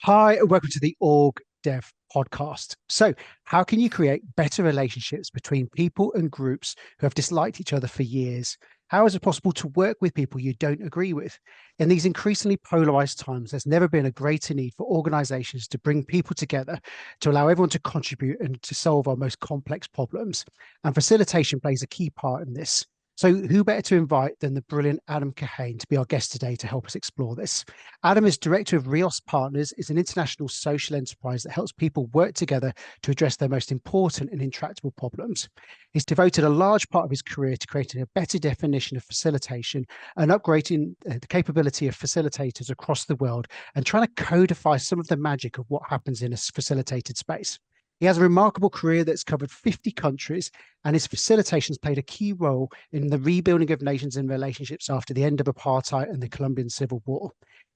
Hi, and welcome to the OrgDev Podcast. So, how can you create better relationships between people and groups who have disliked each other for years? How is it possible to work with people you don't agree with? In these increasingly polarized times, there's never been a greater need for organizations to bring people together to allow everyone to contribute and to solve our most complex problems. And facilitation plays a key part in this. So, who better to invite than the brilliant Adam Kahane to be our guest today to help us explore this? Adam is Director of Reos Partners, is an international social enterprise that helps people work together to address their most important and intractable problems. He's devoted a large part of his career to creating a better definition of facilitation and upgrading the capability of facilitators across the world and trying to codify some of the magic of what happens in a facilitated space. He has a remarkable career that's covered 50 countries, and his facilitations played a key role in the rebuilding of nations and relationships after the end of apartheid and the Colombian Civil War.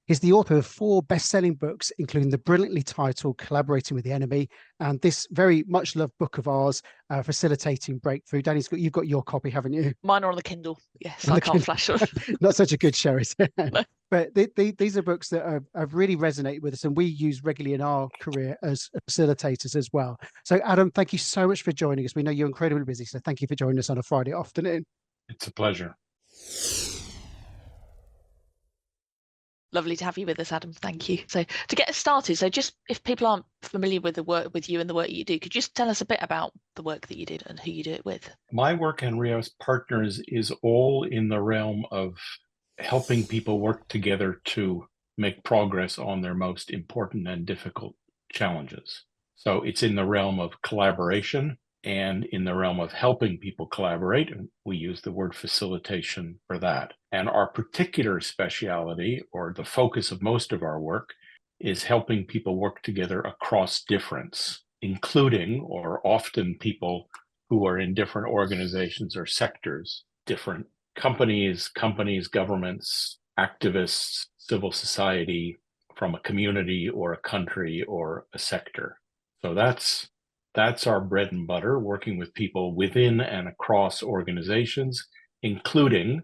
He's the author of 4 best-selling books, including the brilliantly titled Collaborating with the Enemy and this very much-loved book of ours, Facilitating Breakthrough. Danny's you've got your copy, haven't you? Mine are on the Kindle. Yes, I can't flash them. Not such a good show, is it? No. But these are books that have really resonated with us, and we use regularly in our career as facilitators as well. So, Adam, thank you so much for joining us. We know you're incredibly busy, so thank you for joining us on a Friday afternoon. It's a pleasure. Lovely to have you with us, Adam. Thank you. So to get us started, so just if people aren't familiar with the work with you and the work you do, could you just tell us a bit about the work that you did and who you do it with? My work in Reos Partners is all in the realm of helping people work together to make progress on their most important and difficult challenges. So it's in the realm of collaboration and in the realm of helping people collaborate. And we use the word facilitation for that. And our particular speciality, or the focus of most of our work, is helping people work together across difference, including or often people who are in different organizations or sectors, different companies, governments, activists, civil society, from a community or a country or a sector. So that's our bread and butter, working with people within and across organizations, including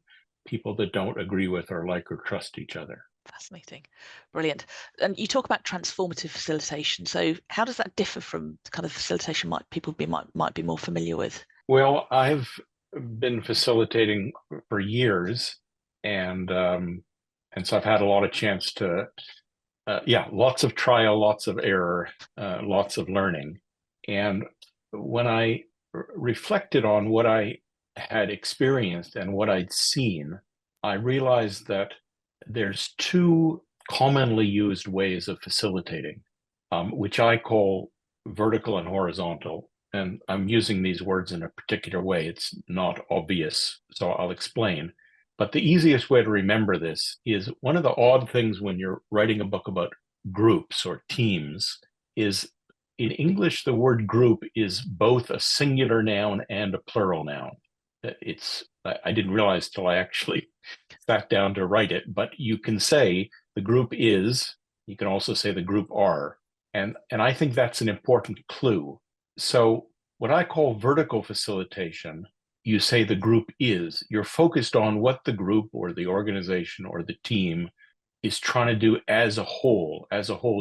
people that don't agree with or like or trust each other. Fascinating. Brilliant. And you talk about transformative facilitation. So how does that differ from the kind of facilitation people might be more familiar with? Well, I've been facilitating for years, and so I've had a lot of chance to, lots of trial, lots of error, lots of learning. And when I reflected on what I had experienced and what I'd seen, I realized that there's 2 commonly used ways of facilitating, which I call vertical and horizontal. And I'm using these words in a particular way. It's not obvious, so I'll explain. But the easiest way to remember this is one of the odd things when you're writing a book about groups or teams is, in English, the word group is both a singular noun and a plural noun. I didn't realize till I actually sat down to write it, but you can say the group is, you can also say the group are. And I think that's an important clue. So what I call vertical facilitation, you say the group is, you're focused on what the group or the organization or the team is trying to do as a whole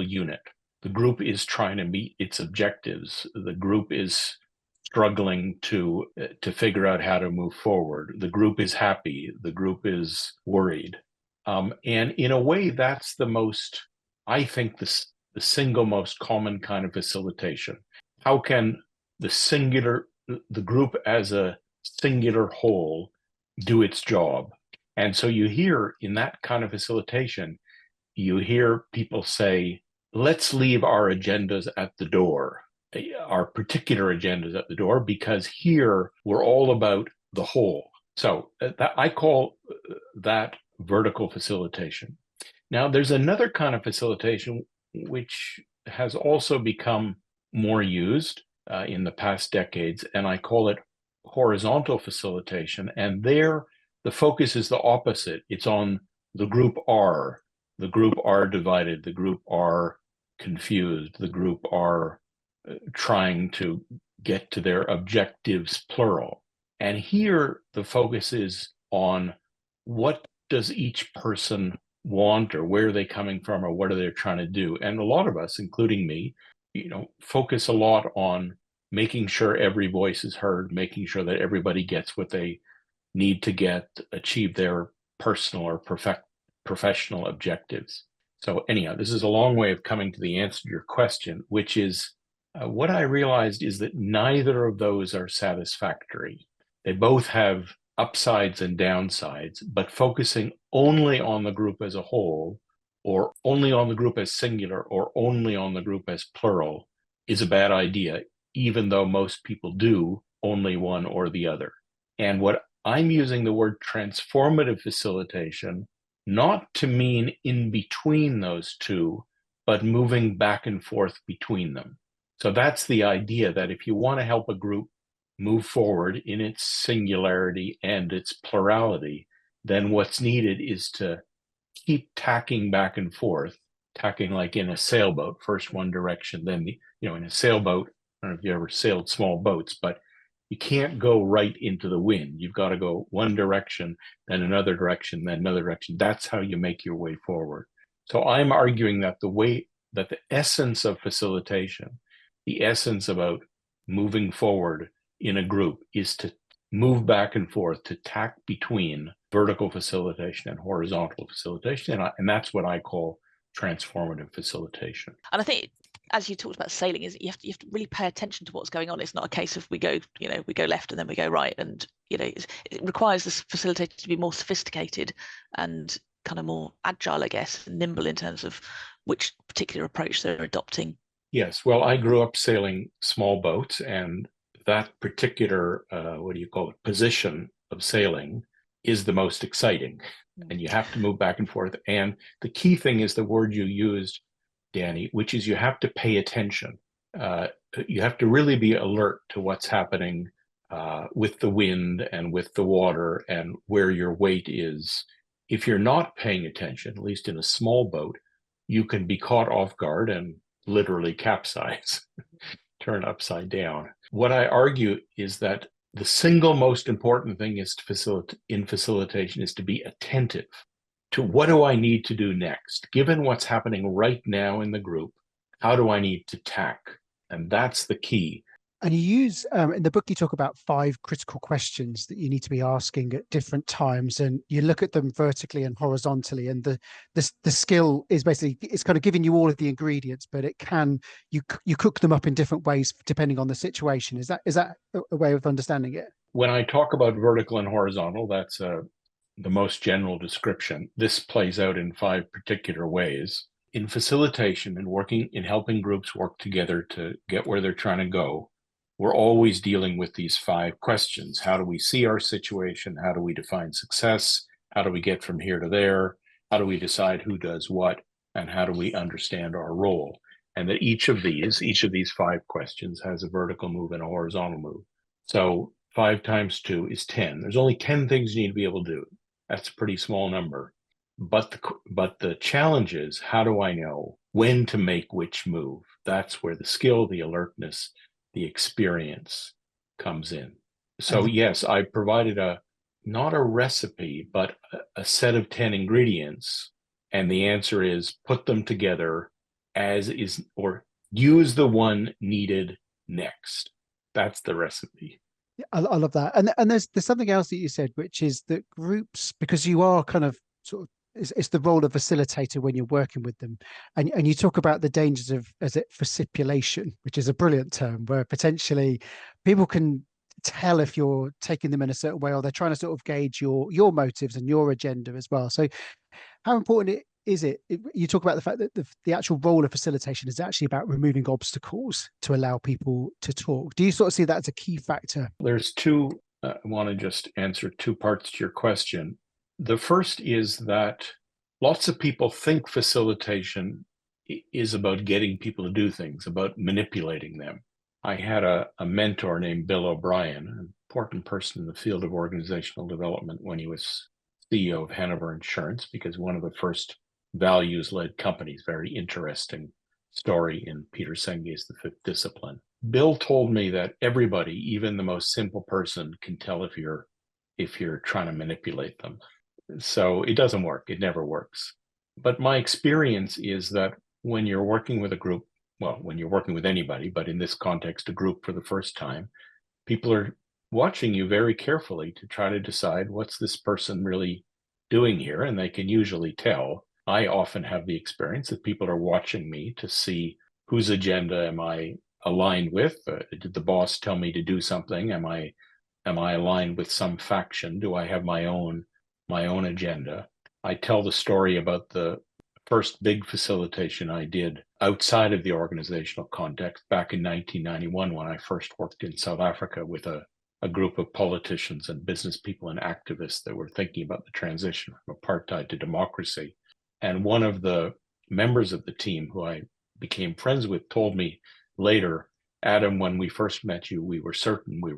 unit. The group is trying to meet its objectives. The group is struggling to figure out how to move forward. The group is happy. The group is worried. And in a way, that's I think, the single most common kind of facilitation. How can the group as a singular whole do its job? And so you hear in that kind of facilitation, you hear people say, let's leave our agendas at the door, our particular agendas at the door, because here we're all about the whole. So I call that vertical facilitation. Now, there's another kind of facilitation which has also become more used in the past decades, and I call it horizontal facilitation. And there, the focus is the opposite. It's on the group are. The group are divided. The group are confused. The group are trying to get to their objectives, plural. And here, the focus is on what does each person want, or where are they coming from, or what are they trying to do. And a lot of us, including me, focus a lot on making sure every voice is heard, making sure that everybody gets what they need to achieve their personal or professional objectives. So anyhow, this is a long way of coming to the answer to your question, which is what I realized is that neither of those are satisfactory. They both have upsides and downsides, but focusing only on the group as a whole, or only on the group as singular, or only on the group as plural is a bad idea, even though most people do only one or the other. And what I'm using the word transformative facilitation not to mean in between those two, but moving back and forth between them. So that's the idea, that if you want to help a group move forward in its singularity and its plurality, then what's needed is to keep tacking back and forth, tacking like in a sailboat, first one direction, then in a sailboat. I don't know if you ever sailed small boats, but you can't go right into the wind. You've got to go one direction, then another direction, then another direction. That's how you make your way forward. So I'm arguing that the essence of facilitation, the essence about moving forward in a group, is to move back and forth, to tack between vertical facilitation and horizontal facilitation. And that's what I call transformative facilitation. And I think, as you talked about sailing, is you have to really pay attention to what's going on. It's not a case of we go left and then we go right, and it requires this facilitator to be more sophisticated and kind of more agile, I guess, and nimble in terms of which particular approach they're adopting. Yes, well, I grew up sailing small boats, and that particular position of sailing is the most exciting, and you have to move back and forth. And the key thing is the word you used, Danny, which is you have to pay attention. You have to really be alert to what's happening with the wind and with the water and where your weight is. If you're not paying attention, at least in a small boat, you can be caught off guard and literally capsize, turn upside down. What I argue is that the single most important thing in facilitation is to be attentive to what do I need to do next? Given what's happening right now in the group, how do I need to tack? And that's the key. And you use, in the book, you talk about 5 critical questions that you need to be asking at different times, and you look at them vertically and horizontally. And the skill is basically, it's kind of giving you all of the ingredients, but you cook them up in different ways depending on the situation. Is that a way of understanding it? When I talk about vertical and horizontal, that's the most general description. This plays out in 5 particular ways. In facilitation and in helping groups work together to get where they're trying to go, we're always dealing with these 5 questions. How do we see our situation? How do we define success? How do we get from here to there? How do we decide who does what? And how do we understand our role? And that each of these 5 questions has a vertical move and a horizontal move. So 5 times 2 is 10. There's only 10 things you need to be able to do. That's a pretty small number. But the challenge is, how do I know when to make which move? That's where the skill, the alertness, the experience comes in. So yes, I provided not a recipe, but a set of 10 ingredients. And the answer is put them together as is, or use the one needed next. That's the recipe. I love that. And there's something else that you said, which is that groups, because you are kind of sort of, it's the role of facilitator when you're working with them, and you talk about the dangers of facilitation, which is a brilliant term, where potentially people can tell if you're taking them in a certain way, or they're trying to sort of gauge your motives and your agenda as well. So how important is it? You talk about the fact that the actual role of facilitation is actually about removing obstacles to allow people to talk. Do you sort of see that as a key factor? There's 2, I want to just answer 2 parts to your question. The first is that lots of people think facilitation is about getting people to do things, about manipulating them. I had a mentor named Bill O'Brien, an important person in the field of organizational development when he was CEO of Hanover Insurance, because one of the first values-led companies, very interesting story in Peter Senge's The Fifth Discipline. Bill told me that everybody, even the most simple person, can tell if you're trying to manipulate them. So it doesn't work. It never works. But my experience is that when you're working with a group, well, when you're working with anybody, but in this context, a group for the first time, people are watching you very carefully to try to decide what's this person really doing here. And they can usually tell. I often have the experience that people are watching me to see whose agenda am I aligned with? Did the boss tell me to do something? Am I aligned with some faction? Do I have my own agenda? I tell the story about the first big facilitation I did outside of the organizational context back in 1991 when I first worked in South Africa with a group of politicians and business people and activists that were thinking about the transition from apartheid to democracy. And one of the members of the team who I became friends with told me later, Adam, when we first met you, we were certain you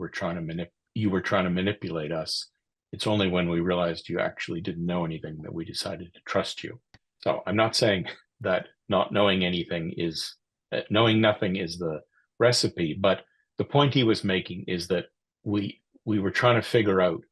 were trying to manipulate us. It's only when we realized you actually didn't know anything that we decided to trust you. So I'm not saying that not knowing anything is, knowing nothing is the recipe, but the point he was making is that we were trying to figure out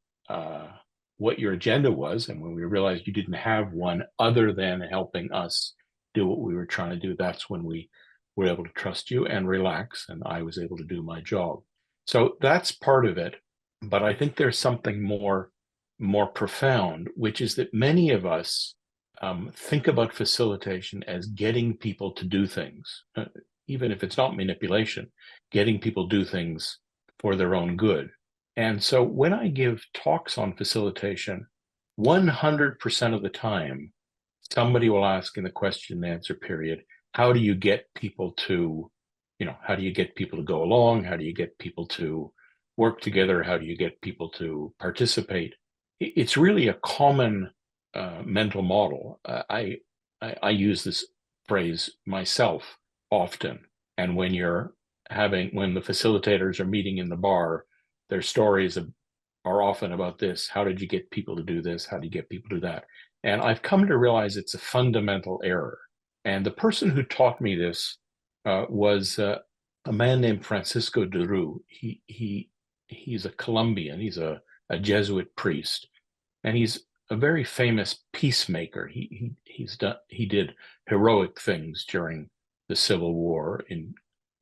what your agenda was. And when we realized you didn't have one other than helping us do what we were trying to do, that's when we were able to trust you and relax. And I was able to do my job. So that's part of it. But I think there's something more profound, which is that many of us think about facilitation as getting people to do things, even if it's not manipulation, getting people do things for their own good. And so when I give talks on facilitation, 100% of the time, somebody will ask in the question and answer period, how do you get people to, how do you get people to go along? How do you get people to work together? How do you get people to participate? It's really a common mental model. I use this phrase myself often. And when the facilitators are meeting in the bar, their stories are often about this. How did you get people to do this? How do you get people to do that? And I've come to realize it's a fundamental error. And the person who taught me this was a man named Francisco de Roo. He's a Colombian. He's a Jesuit priest, and he's a very famous peacemaker. He did heroic things during the Civil War, in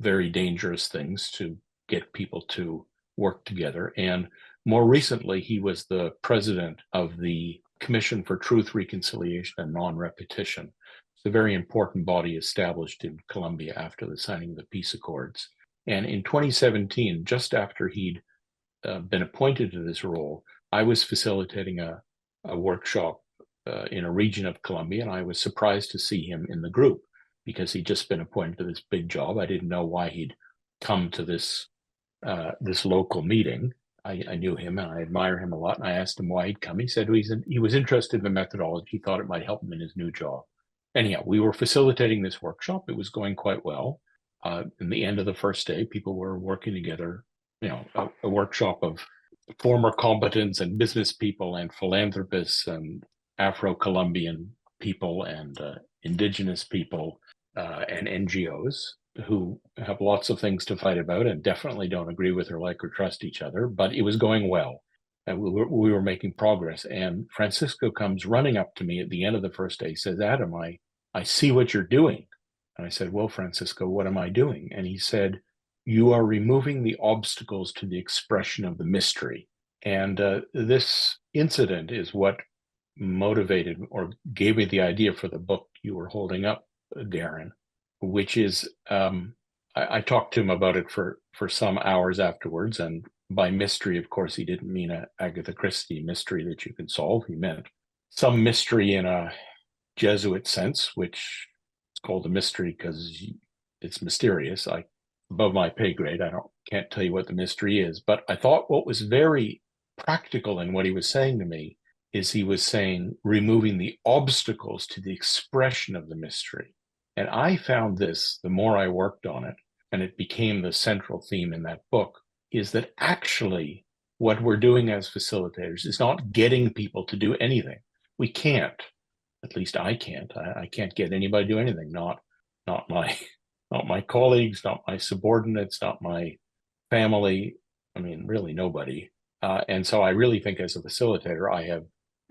very dangerous things to get people to work together. And more recently, he was the president of the Commission for Truth, Reconciliation, and Non-Repetition. It's a very important body established in Colombia after the signing of the peace accords. And in 2017, just after he'd been appointed to this role, I was facilitating a workshop in a region of Colombia, and I was surprised to see him in the group because he'd just been appointed to this big job. I didn't know why he'd come to this local meeting. I knew him and I admire him a lot, and I asked him why he'd come. He said he was interested in the methodology. He thought it might help him in his new job. Anyhow, we were facilitating this workshop. It was going quite well. In the end of the first day, people were working together, a workshop of former combatants and business people and philanthropists and Afro-Colombian people and indigenous people and NGOs who have lots of things to fight about and definitely don't agree with or like or trust each other, but it was going well. And we were making progress. And Francisco comes running up to me at the end of the first day. He says, Adam, I see what you're doing. And I said, well, Francisco, what am I doing? And he said, you are removing the obstacles to the expression of the mystery. And this incident is what motivated or gave me the idea for the book you were holding up, Darren, which is, I talked to him about it for some hours afterwards. And by mystery, of course, he didn't mean a Agatha Christie mystery that you can solve. He meant some mystery in a Jesuit sense, which is called a mystery because it's mysterious. Above my pay grade, can't tell you what the mystery is. But I thought what was very practical in what he was saying to me is he was saying removing the obstacles to the expression of the mystery. And I found this, the more I worked on it, and it became the central theme in that book, is that actually what we're doing as facilitators is not getting people to do anything. We can't, at least I can't. I can't get anybody to do anything, not my colleagues, not my subordinates, not my family. I mean, really nobody. And so I really think as a facilitator, I have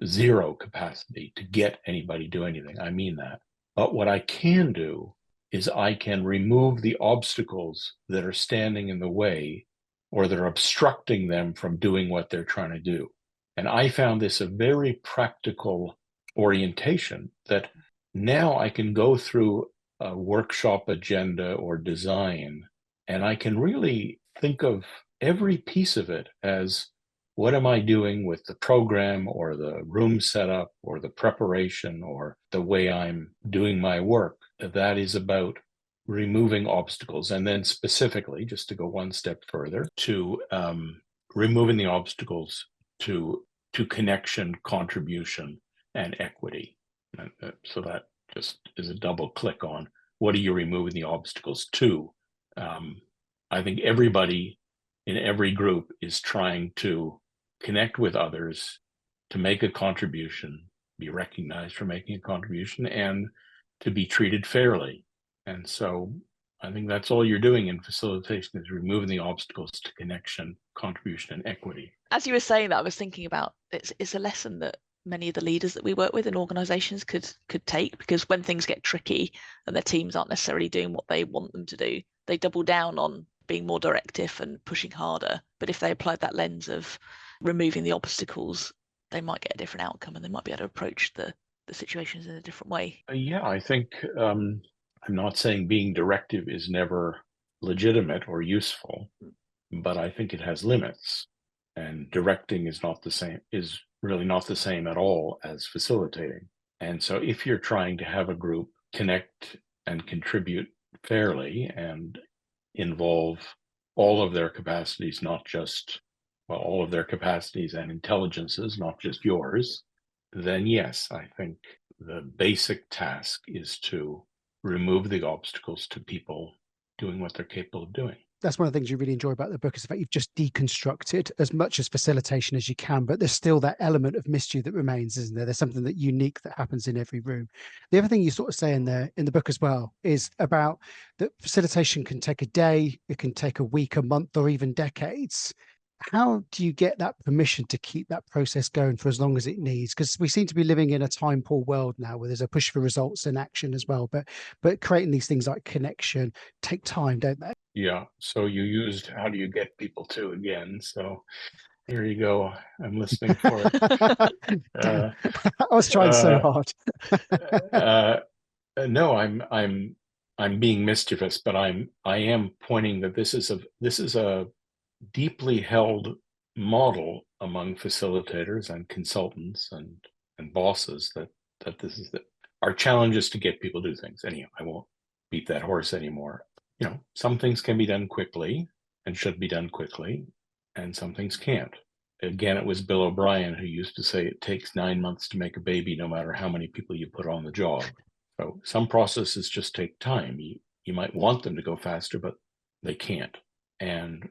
zero capacity to get anybody to do anything. I mean that. But what I can do is I can remove the obstacles that are standing in the way or that are obstructing them from doing what they're trying to do. And I found this a very practical orientation, that now I can go through a workshop agenda or design, and I can really think of every piece of it as, what am I doing with the program or the room setup or the preparation or the way I'm doing my work? That is about removing obstacles. And then specifically, just to go one step further, to removing the obstacles to connection, contribution, and equity. And so that just is a double click on, what are you removing the obstacles to? I think everybody in every group is trying to connect with others, to make a contribution, be recognized for making a contribution, and to be treated fairly. And so I think that's all you're doing in facilitation, is removing the obstacles to connection, contribution, and equity. As you were saying that, I was thinking about it's a lesson that many of the leaders that we work with in organizations could take, because when things get tricky and their teams aren't necessarily doing what they want them to do, they double down on being more directive and pushing harder. But if they applied that lens of removing the obstacles, they might get a different outcome, and they might be able to approach the situations in a different way. Yeah, I think I'm not saying being directive is never legitimate or useful, but I think it has limits. And directing is really not the same at all as facilitating. And so if you're trying to have a group connect and contribute fairly and involve all of their capacities, not just, well, all of their capacities and intelligences, not just yours, then yes, I think the basic task is to remove the obstacles to people doing what they're capable of doing. That's one of the things you really enjoy about the book, is the fact you've just deconstructed as much as facilitation as you can, but there's still that element of mystery that remains, isn't there? There's something that unique that happens in every room. The other thing you sort of say in there in the book as well is about that facilitation can take a day, it can take a week, a month, or even decades. How do you get that permission to keep that process going for as long as it needs? Because we seem to be living in a time poor world now, where there's a push for results and action as well. But creating these things like connection take time, don't they? Yeah. So you used, how do you get people to, again. So here you go. I'm listening for it. I was trying so hard. No, I'm being mischievous, but I am pointing that this is a deeply held model among facilitators and consultants and bosses, that this is our challenge is to get people to do things. Anyhow, I won't beat that horse anymore. Some things can be done quickly and should be done quickly, and some things can't. Again, it was Bill O'Brien who used to say it takes 9 months to make a baby, no matter how many people you put on the job. So some processes just take time. You might want them to go faster, but they can't. And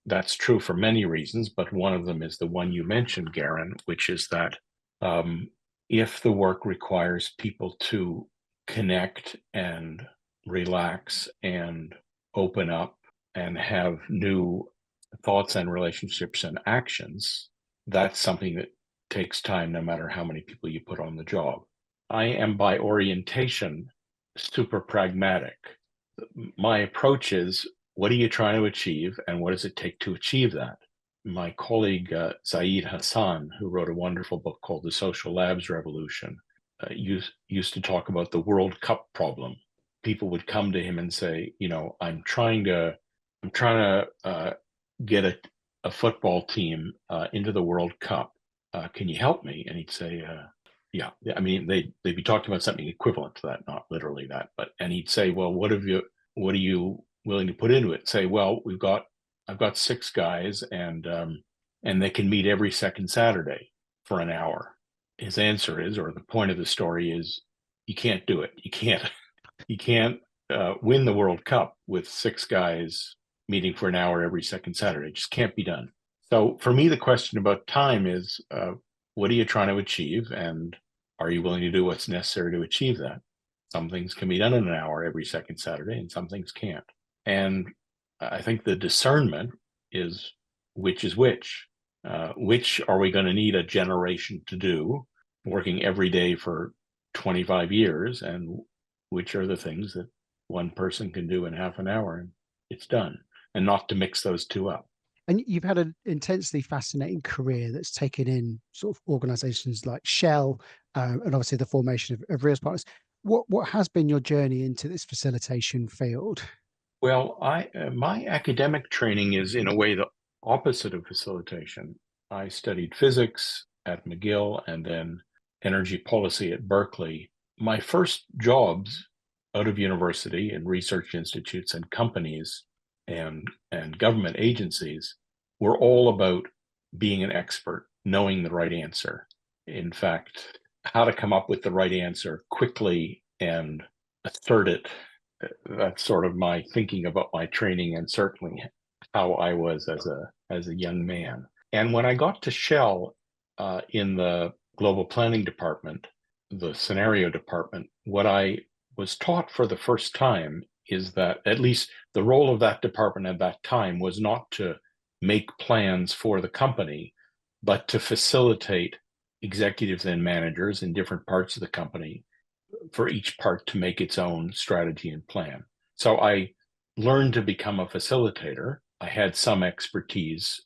that's true for many reasons, but one of them is the one you mentioned, Garen, which is that if the work requires people to connect and relax and open up and have new thoughts and relationships and actions, that's something that takes time, no matter how many people you put on the job. I am, by orientation, super pragmatic. My approach is, what are you trying to achieve, and what does it take to achieve that? My colleague, Zaid Hassan, who wrote a wonderful book called The Social Labs Revolution, used to talk about the World Cup problem. People would come to him and say, I'm trying to get a football team into the World Cup. Can you help me? And he'd say, yeah. I mean, they'd be talking about something equivalent to that, not literally that, and he'd say, well, what are you willing to put into it? Say, well, I've got 6 guys, and they can meet every second Saturday for an hour. His answer is, or the point of the story is, you can't do it. You can't win the World Cup with 6 guys meeting for an hour every second Saturday. It just can't be done. So for me, the question about time is, what are you trying to achieve, and are you willing to do what's necessary to achieve that? Some things can be done in an hour every second Saturday, and some things can't. And I think the discernment is which is which. which are we going to need a generation to do, working every day for 25 years, and which are the things that one person can do in half an hour and it's done, and not to mix those two up. And you've had an intensely fascinating career that's taken in sort of organizations like Shell, and obviously the formation of Reos Partners. What has been your journey into this facilitation field? Well, my academic training is in a way the opposite of facilitation. I studied physics at McGill and then energy policy at Berkeley. My first jobs out of university in research institutes and companies and government agencies were all about being an expert, knowing the right answer. In fact, how to come up with the right answer quickly and assert it. That's sort of my thinking about my training, and certainly how I was as a young man. And when I got to Shell in the global planning department, the scenario department, what I was taught for the first time is that at least the role of that department at that time was not to make plans for the company, but to facilitate executives and managers in different parts of the company for each part to make its own strategy and plan. So I learned to become a facilitator. I had some expertise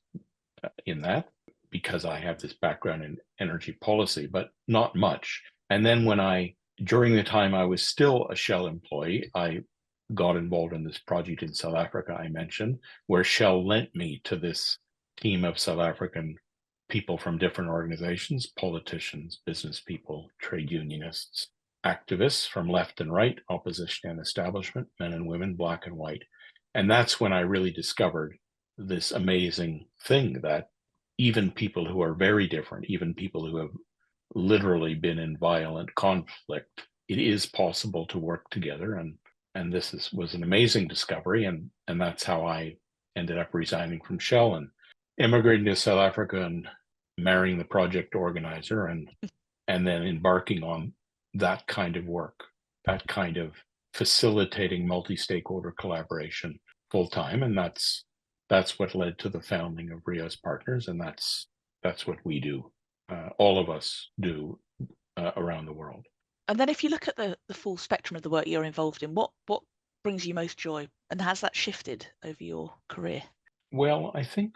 in that because I have this background in energy policy, but not much. And then during the time I was still a Shell employee, I got involved in this project in South Africa I mentioned, where Shell lent me to this team of South African people from different organizations, politicians, business people, trade unionists, activists from left and right, opposition and establishment, men and women, black and white. And that's when I really discovered this amazing thing that even people who are very different, even people who have literally been in violent conflict, it is possible to work together. And this was an amazing discovery. And that's how I ended up resigning from Shell and immigrating to South Africa and marrying the project organizer and then embarking on that kind of work, that kind of facilitating multi-stakeholder collaboration full time. And that's what led to the founding of Reos Partners. And that's what we do. All of us do around the world. And then if you look at the full spectrum of the work you're involved in, what brings you most joy? And has that shifted over your career? Well, I think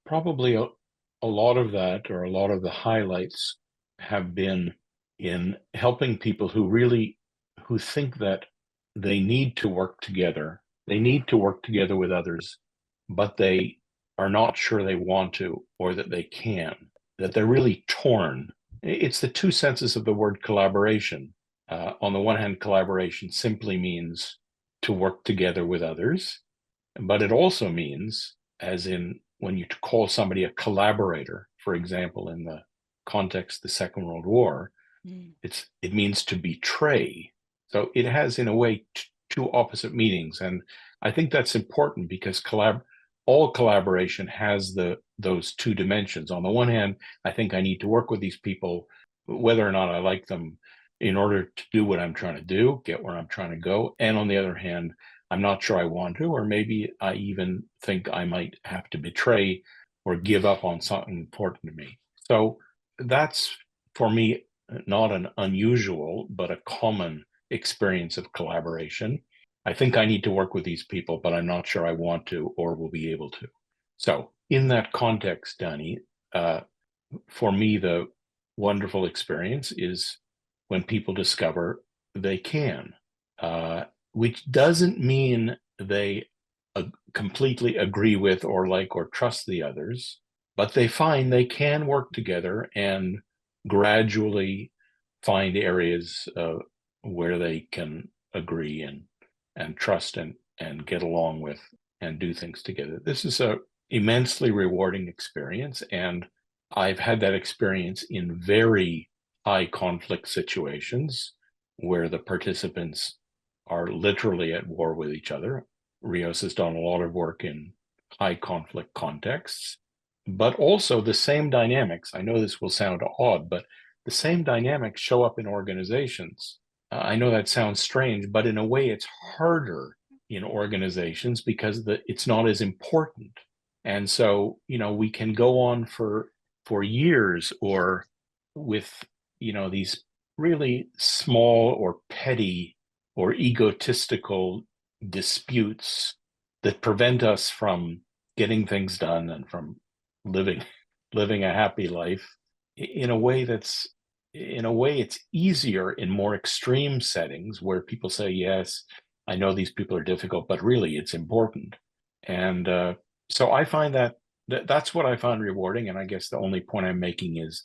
probably a lot of that, or a lot of the highlights, have been in helping people who think that they need to work together. They need to work together with others, but they are not sure they want to or that they can, that they're really torn. It's the two senses of the word collaboration. On the one hand, collaboration simply means to work together with others, but it also means, as in when you call somebody a collaborator, for example, in the context of the Second World War, it means to betray. So it has, in a way, two opposite meanings. And I think that's important because all collaboration has those two dimensions. On the one hand, I think I need to work with these people, whether or not I like them, in order to do what I'm trying to do, get where I'm trying to go. And on the other hand, I'm not sure I want to, or maybe I even think I might have to betray or give up on something important to me. So that's, for me, not an unusual, but a common experience of collaboration. I think I need to work with these people, but I'm not sure I want to or will be able to. So in that context, Danny, for me, the wonderful experience is when people discover they can, which doesn't mean they completely agree with or like or trust the others, but they find they can work together and gradually find areas where they can agree and trust and get along with and do things together. This is a immensely rewarding experience, and I've had that experience in very high conflict situations where the participants are literally at war with each other. Reos has done a lot of work in high conflict contexts, but also the same dynamics. I know this will sound odd, but the same dynamics show up in organizations. I know that sounds strange, but in a way it's harder in organizations because it's not as important. And so, we can go on for years, or with, these really small or petty or egotistical disputes that prevent us from getting things done and from living a happy life in a way it's easier in more extreme settings where people say, yes, I know these people are difficult, but really it's important. And so I find that's what I find rewarding. And I guess the only point I'm making is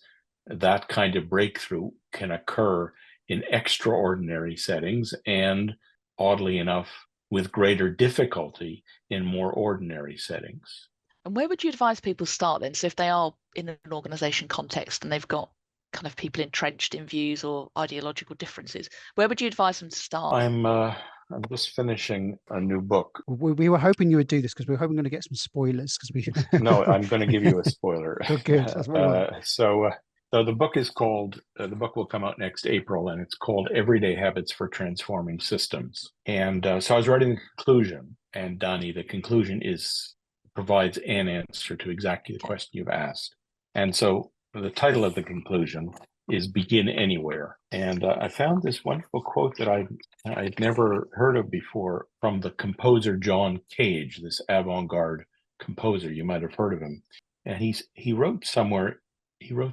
that kind of breakthrough can occur in extraordinary settings, and oddly enough, with greater difficulty in more ordinary settings. And where would you advise people start then? So if they are in an organization context and they've got kind of people entrenched in views or ideological differences, where would you advise them to start? I'm just finishing a new book. We were hoping you would do this because we were hoping we're going to get some spoilers. No, I'm going to give you a spoiler. Oh, good. That's what we want. So the book is called, the book will come out next April, and it's called Everyday Habits for Transforming Systems. And so I was writing the conclusion, and Donnie, the conclusion provides an answer to exactly the question you've asked. And so the title of the conclusion is Begin Anywhere. And I found this wonderful quote that I'd never heard of before from the composer John Cage, this avant-garde composer. You might have heard of him. And he wrote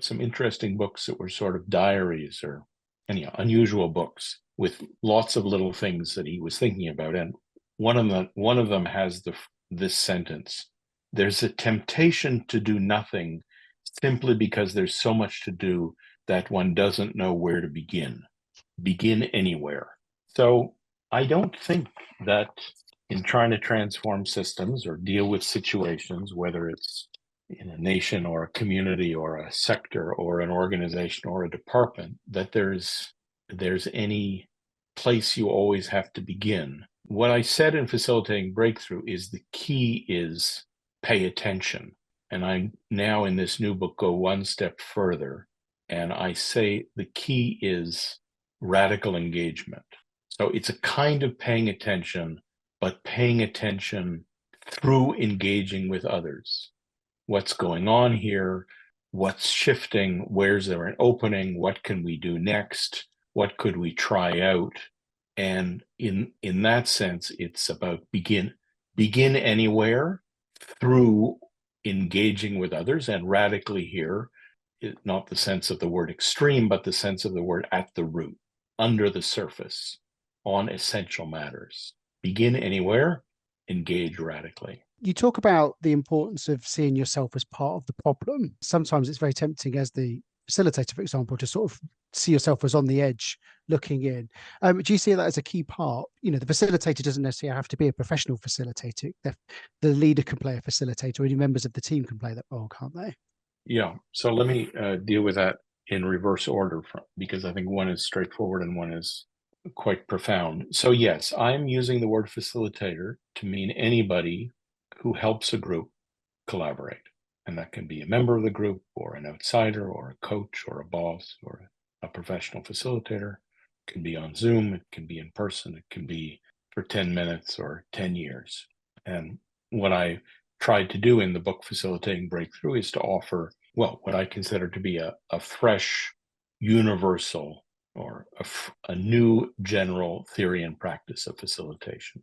some interesting books that were sort of diaries or unusual books with lots of little things that he was thinking about. And one of them has this sentence: "There's a temptation to do nothing simply because there's so much to do that one doesn't know where to begin. Begin anywhere." So I don't think that in trying to transform systems or deal with situations, whether it's in a nation or a community or a sector or an organization or a department, that there's any place you always have to begin. What I said in Facilitating Breakthrough is the key is pay attention. And I now in this new book go one step further, and I say the key is radical engagement. So it's a kind of paying attention, but paying attention through engaging with others. What's going on here? What's shifting? Where's there an opening? What can we do next? What could we try out? And in that sense, it's about begin anywhere through engaging with others, and radically here, not the sense of the word extreme, but the sense of the word at the root, under the surface, on essential matters. Begin anywhere, engage radically. You talk about the importance of seeing yourself as part of the problem. Sometimes it's very tempting as the facilitator, for example, to sort of see yourself as on the edge looking in. Do you see that as a key part? The facilitator doesn't necessarily have to be a professional facilitator. The leader can play a facilitator. Any members of the team can play that role, can't they? Yeah. So let me deal with that in reverse order, because I think one is straightforward and one is quite profound. So yes, I'm using the word facilitator to mean anybody who helps a group collaborate. And that can be a member of the group or an outsider or a coach or a boss or a professional facilitator. It can be on Zoom, it can be in person, it can be for 10 minutes or 10 years. And what I tried to do in the book Facilitating Breakthrough is to offer, what I consider to be a fresh, universal, or a new general theory and practice of facilitation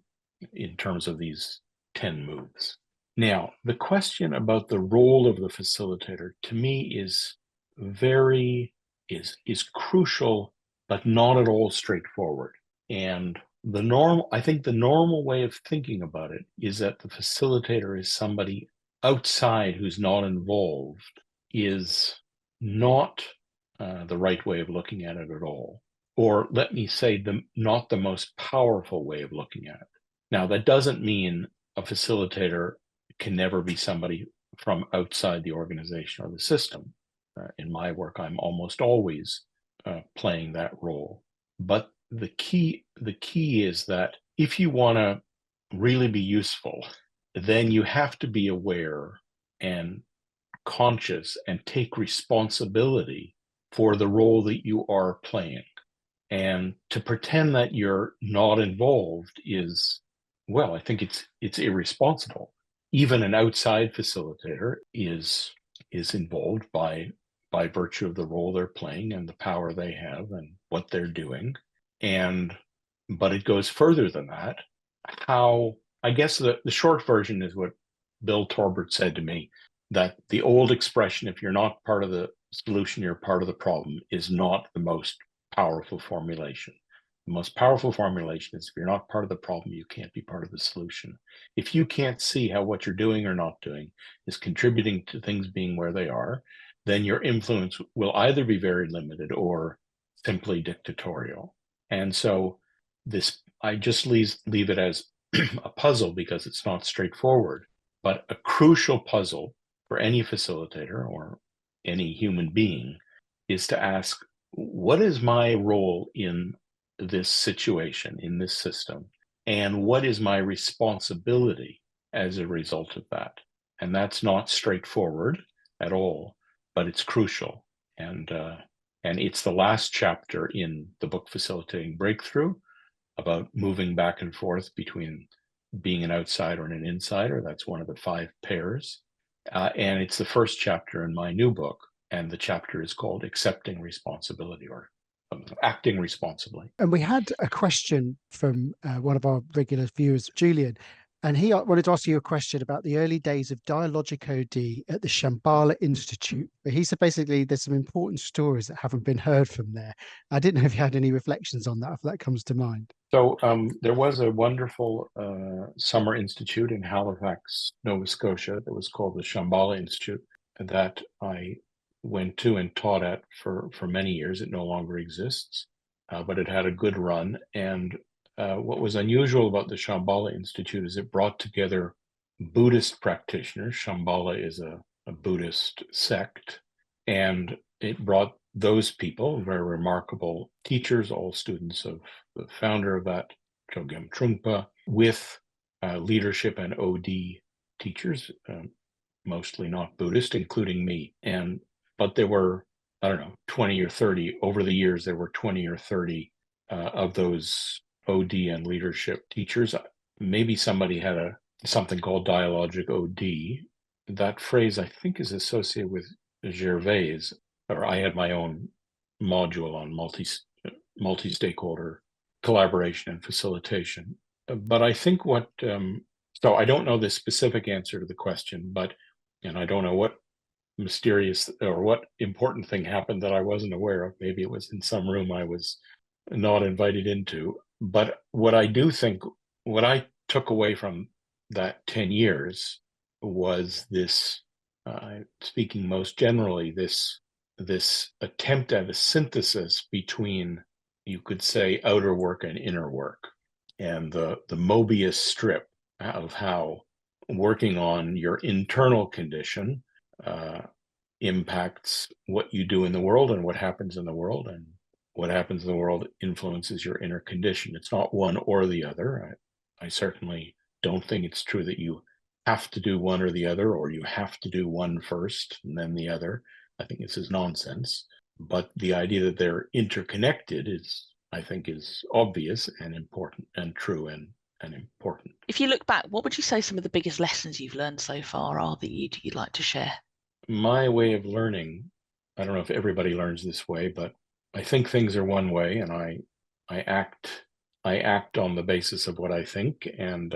in terms of these 10 moves. Now, the question about the role of the facilitator to me is crucial, but not at all straightforward. And I think the normal way of thinking about it is that the facilitator is somebody outside who's not involved, is not the right way of looking at it at all. Or let me say, not the most powerful way of looking at it. Now, that doesn't mean a facilitator can never be somebody from outside the organization or the system. In my work, I'm almost always playing that role. But the key is that if you want to really be useful, then you have to be aware and conscious and take responsibility for the role that you are playing. And to pretend that you're not involved is, I think it's irresponsible. even an outside facilitator is involved by virtue of the role they're playing and the power they have and what they're doing. But it goes further than that. I guess the short version is what Bill Torbert said to me, that the old expression, if you're not part of the solution, you're part of the problem, is not the most powerful formulation. The most powerful formulation is, if you're not part of the problem, you can't be part of the solution. If you can't see how what you're doing or not doing is contributing to things being where they are, then your influence will either be very limited or simply dictatorial. And so I just leave it as a puzzle, because it's not straightforward, but a crucial puzzle for any facilitator or any human being is to ask, what is my role in this situation, in this system? And what is my responsibility as a result of that? And that's not straightforward at all, but it's crucial. And it's the last chapter in the book Facilitating Breakthrough, about moving back and forth between being an outsider and an insider. That's one of the 5 pairs. And it's the first chapter in my new book. And the chapter is called Accepting Responsibility, or Acting Responsibly. And we had a question from one of our regular viewers, Julian, and he wanted to ask you a question about the early days of dialogic OD at the Shambala Institute. But he said basically there's some important stories that haven't been heard from there. I didn't know if you had any reflections on that, if that comes to mind. So there was a wonderful summer institute in Halifax, Nova Scotia, that was called the Shambala Institute, that I went to and taught at for many years. It no longer exists, but it had a good run. And what was unusual about the Shambala Institute is it brought together Buddhist practitioners. Shambala is a Buddhist sect, and it brought those people, very remarkable teachers, all students of the founder of that, Chogyam Trungpa, with leadership and OD teachers, mostly not Buddhist, including me. But there were, 20 or 30, over the years, there were 20 or 30 of those OD and leadership teachers. Maybe somebody had something called dialogic OD. That phrase, I think, is associated with Gervais, or I had my own module on multi-stakeholder collaboration and facilitation. But I think so I don't know the specific answer to the question, and I don't know what mysterious or what important thing happened that I wasn't aware of. Maybe it was in some room I was not invited into. But what I took away from that 10 years was this, speaking most generally, this attempt at a synthesis between, you could say, outer work and inner work, and the Mobius strip of how working on your internal condition impacts what you do in the world and what happens in the world, and what happens in the world influences your inner condition. It's not one or the other. I certainly don't think it's true that you have to do one or the other, or you have to do one first and then the other. I think this is nonsense. But the idea that they're interconnected I think is obvious and important and true and important. If you look back, what would you say some of the biggest lessons you've learned so far are that you'd like to share? My way of learning, I don't know if everybody learns this way, but I think things are one way, and I act on the basis of what I think, and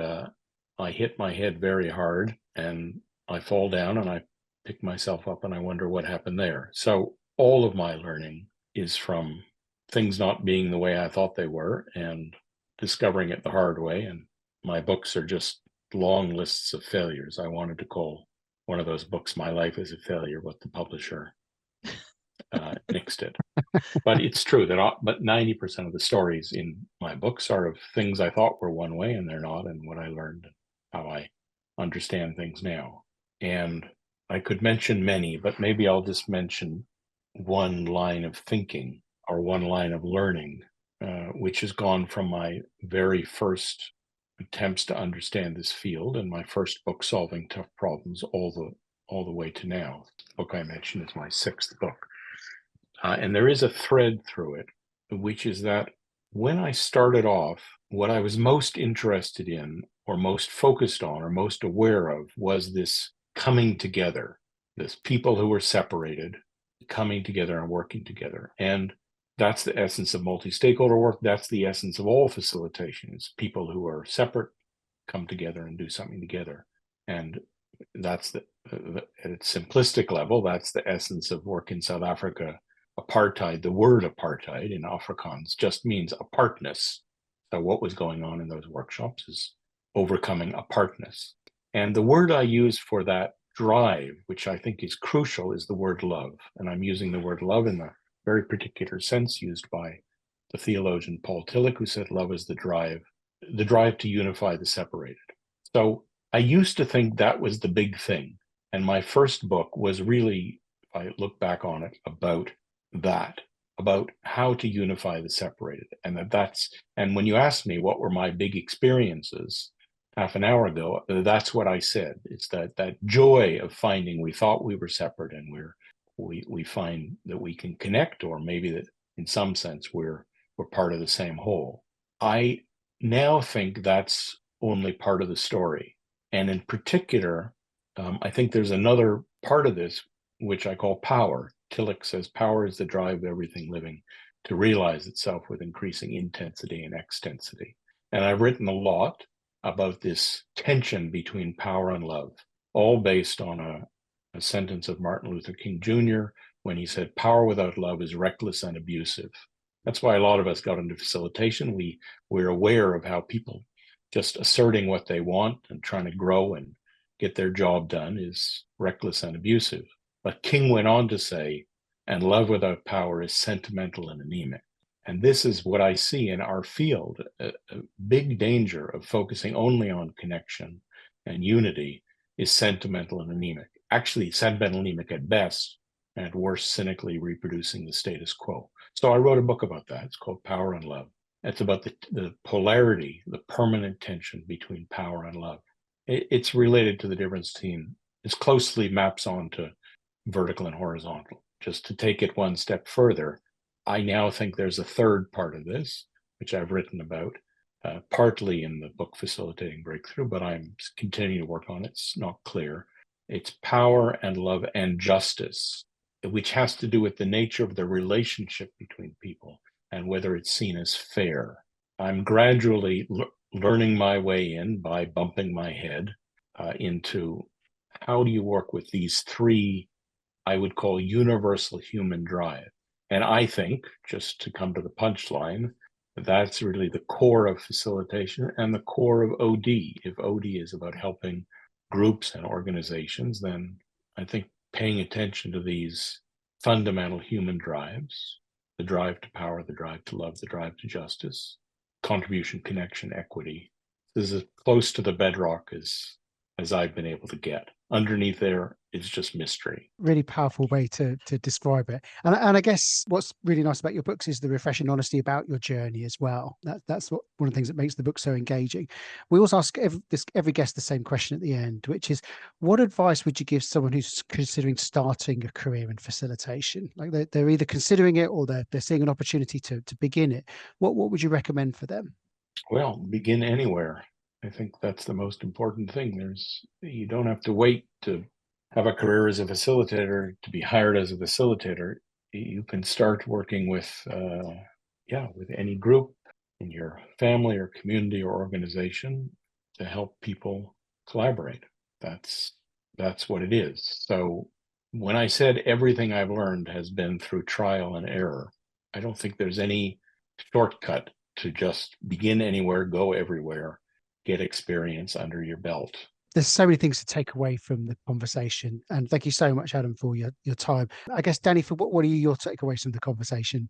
I hit my head very hard, and I fall down, and I pick myself up, and I wonder what happened there. So all of my learning is from things not being the way I thought they were, and discovering it the hard way. And my books are just long lists of failures. I wanted to call one of those books My Life is a Failure, but the publisher nixed it. But it's true but 90% of the stories in my books are of things I thought were one way, and they're not, and what I learned, how I understand things now. And I could mention many, but maybe I'll just mention one line of thinking or one line of learning, which has gone from my very first attempts to understand this field and my first book, Solving Tough Problems, all the way to now. The book I mentioned is my 6th book. And there is a thread through it, which is that when I started off, what I was most interested in or most focused on or most aware of was this coming together, this people who were separated coming together and working together. And that's the essence of multi-stakeholder work. That's the essence of all facilitation, is people who are separate come together and do something together. And that's at its simplistic level, that's the essence of work in South Africa. Apartheid, the word apartheid in Afrikaans just means apartness. So what was going on in those workshops is overcoming apartness. And the word I use for that drive, which I think is crucial, is the word love. And I'm using the word love in the very particular sense used by the theologian Paul Tillich, who said love is the drive to unify the separated. So I used to think that was the big thing. And my first book was really, if I look back on it, about that, about how to unify the separated. And when you asked me what were my big experiences half an hour ago, that's what I said. It's that joy of finding we thought we were separate and we find that we can connect, or maybe that in some sense we're part of the same whole. I now think that's only part of the story. And in particular, I think there's another part of this, which I call power. Tillich says power is the drive of everything living to realize itself with increasing intensity and extensity. And I've written a lot about this tension between power and love, all based on a sentence of Martin Luther King Jr. when he said, "Power without love is reckless and abusive." That's why a lot of us got into facilitation. We're aware of how people just asserting what they want and trying to grow and get their job done is reckless and abusive. But King went on to say, and love without power is sentimental and anemic. And this is what I see in our field, a big danger of focusing only on connection and unity is sentimental and anemic. Actually, sentimental and anemic at best, and at worst, cynically reproducing the status quo. So I wrote a book about that. It's called Power and Love. It's about the polarity, the permanent tension between power and love. It's related to the difference between, it closely maps onto vertical and horizontal. Just to take it one step further, I now think there's a third part of this, which I've written about, partly in the book Facilitating Breakthrough, but I'm continuing to work on it. It's not clear. It's power and love and justice, which has to do with the nature of the relationship between people and whether it's seen as fair. I'm gradually learning my way in by bumping my head into how do you work with these three, I would call universal human drive. And I think, just to come to the punchline, that's really the core of facilitation and the core of OD. If OD is about helping groups and organizations, then I think paying attention to these fundamental human drives, the drive to power, the drive to love, the drive to justice, contribution, connection, equity, this is as close to the bedrock as I've been able to get. Underneath there is just mystery. Really powerful way to describe it. And I guess what's really nice about your books is the refreshing honesty about your journey as well. That's one of the things that makes the book so engaging. We also ask every guest the same question at the end, which is, what advice would you give someone who's considering starting a career in facilitation? Like they're either considering it or they're seeing an opportunity to begin it. What would you recommend for them? Well, begin anywhere. I think that's the most important thing. You don't have to wait to have a career as a facilitator to be hired as a facilitator. You can start working with any group in your family or community or organization to help people collaborate. That's what it is. So when I said everything I've learned has been through trial and error, I don't think there's any shortcut to just begin anywhere, go everywhere, get experience under your belt. There's so many things to take away from the conversation. And thank you so much, Adam, for your time. I guess, Danny, for what are your takeaways from the conversation?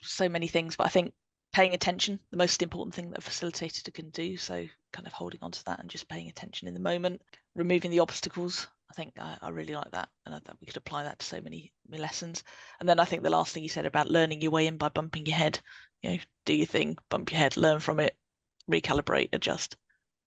So many things, but I think paying attention, the most important thing that a facilitator can do. So kind of holding on to that and just paying attention in the moment, removing the obstacles. I think I really like that. And I thought we could apply that to so many lessons. And then I think the last thing you said about learning your way in by bumping your head, do your thing, bump your head, learn from it, recalibrate, adjust,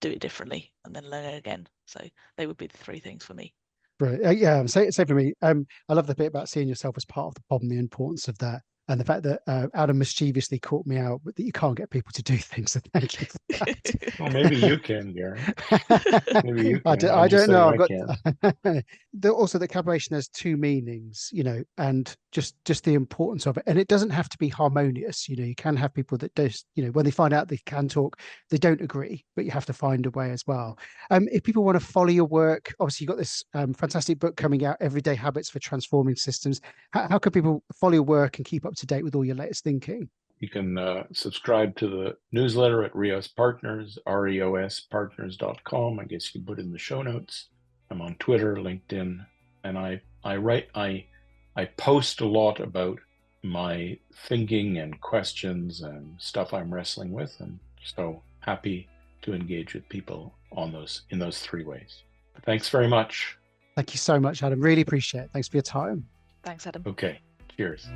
do it differently, and then learn it again. So they would be the three things for me. Brilliant. Yeah, same for me. I love the bit about seeing yourself as part of the problem, the importance of that. And the fact that Adam mischievously caught me out, but that you can't get people to do things. So thank you for that. Well, maybe you can, Gary. Maybe you can. I don't know. I've got can. Also that collaboration has two meanings, and just the importance of it. And it doesn't have to be harmonious. You can have people that just, when they find out they can talk, they don't agree, but you have to find a way as well. If people want to follow your work, obviously you've got this fantastic book coming out, Everyday Habits for Transforming Systems. How can people follow your work and keep up to date with all your latest thinking? You can subscribe to the newsletter at Reos Partners, reospartners.com. I guess you can put in the show notes. I'm on Twitter, LinkedIn, and I post a lot about my thinking and questions and stuff I'm wrestling with, and so happy to engage with people in those three ways. But thanks very much. Thank you so much, Adam. Really appreciate it. Thanks for your time. Thanks, Adam. Okay, cheers.